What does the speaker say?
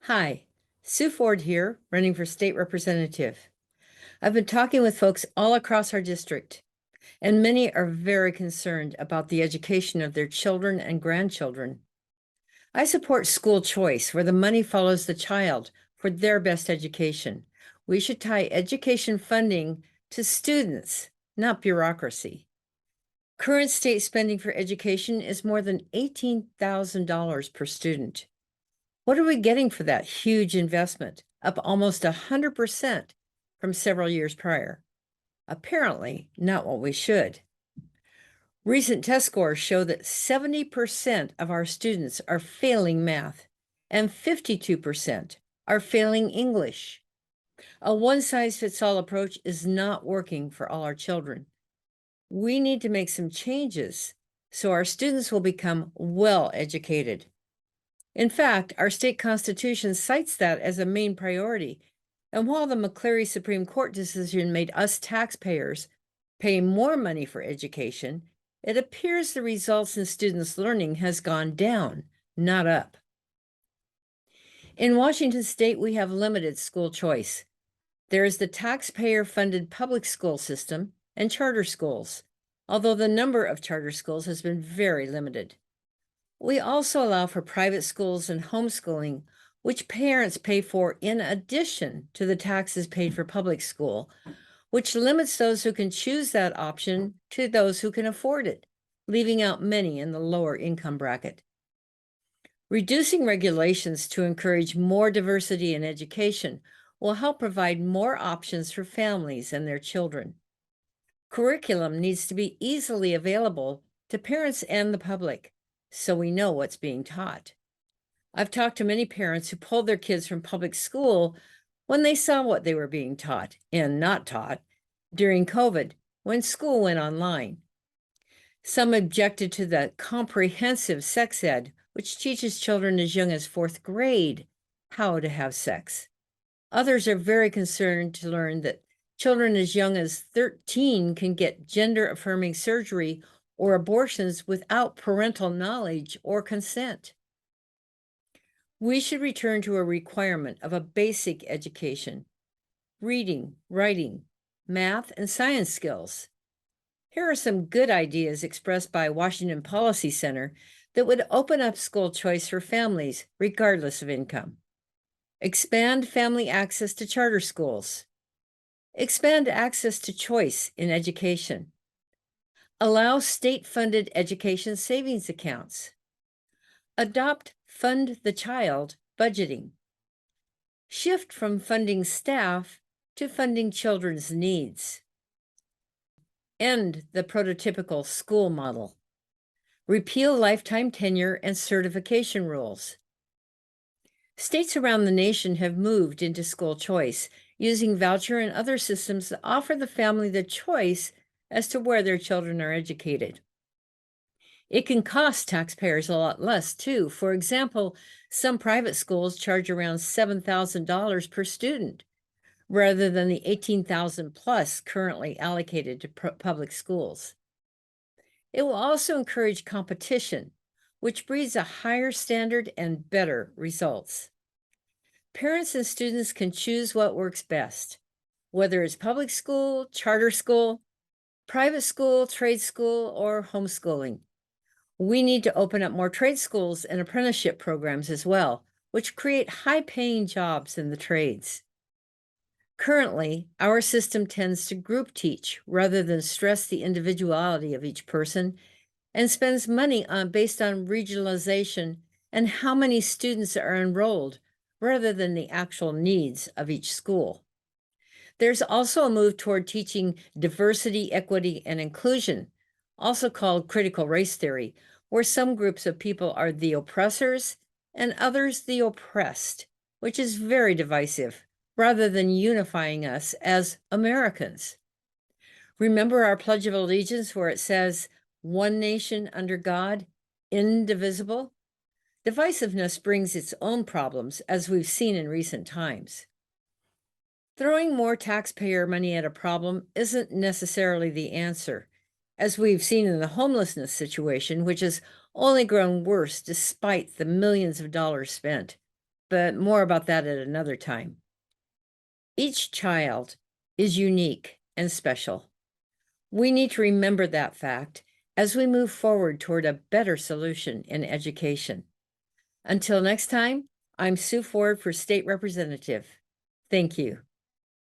Hi, Sue Ford here, running for state representative. I've been talking with folks all across our district, and many are very concerned about the education of their children and grandchildren. I support school choice, where the money follows the child for their best education. We should tie education funding to students, not bureaucracy. Current state spending for education is more than $18,000 per student. What are we getting for that huge investment, up almost 100% from several years prior? Apparently, not what we should. Recent test scores show that 70% of our students are failing math and 52% are failing English. A one-size-fits-all approach is not working for all our children. We need to make some changes so our students will become well educated. In fact, our state constitution cites that as a main priority. And while the McCleary Supreme Court decision made us taxpayers pay more money for education, it appears the results in students' learning has gone down, not up. In Washington state, we have limited school choice. There is the taxpayer-funded public school system and charter schools, although the number of charter schools has been very limited. We also allow for private schools and homeschooling, which parents pay for in addition to the taxes paid for public school, which limits those who can choose that option to those who can afford it, leaving out many in the lower income bracket. Reducing regulations to encourage more diversity in education will help provide more options for families and their children. Curriculum needs to be easily available to parents and the public, so we know what's being taught. I've talked to many parents who pulled their kids from public school when they saw what they were being taught and not taught during COVID, when school went online. Some objected to the comprehensive sex ed, which teaches children as young as fourth grade how to have sex. Others are very concerned to learn that children as young as 13 can get gender-affirming surgery or abortions without parental knowledge or consent. We should return to a requirement of a basic education, reading, writing, math, and science skills. Here are some good ideas expressed by Washington Policy Center that would open up school choice for families, regardless of income. Expand family access to charter schools. Expand access to choice in education. Allow state-funded education savings accounts. Adopt fund the child budgeting. Shift from funding staff to funding children's needs. End the prototypical school model. Repeal lifetime tenure and certification rules. States around the nation have moved into school choice, using voucher and other systems that offer the family the choice as to where their children are educated. It can cost taxpayers a lot less, too. For example, some private schools charge around $7,000 per student, rather than the $18,000 plus currently allocated to public schools. It will also encourage competition, which breeds a higher standard and better results. Parents and students can choose what works best, whether it's public school, charter school, private school, trade school, or homeschooling. We need to open up more trade schools and apprenticeship programs as well, which create high-paying jobs in the trades. Currently, our system tends to group teach rather than stress the individuality of each person, and spends money based on regionalization and how many students are enrolled rather than the actual needs of each school. There's also a move toward teaching diversity, equity, and inclusion, also called critical race theory, where some groups of people are the oppressors and others the oppressed, which is very divisive, rather than unifying us as Americans. Remember our Pledge of Allegiance where it says, "One nation under God, indivisible"? Divisiveness brings its own problems, as we've seen in recent times. Throwing more taxpayer money at a problem isn't necessarily the answer, as we've seen in the homelessness situation, which has only grown worse despite the millions of dollars spent. but more about that at another time. Each child is unique and special. We need to remember that fact as we move forward toward a better solution in education. Until next time, I'm Sue Ford for State Representative. Thank you.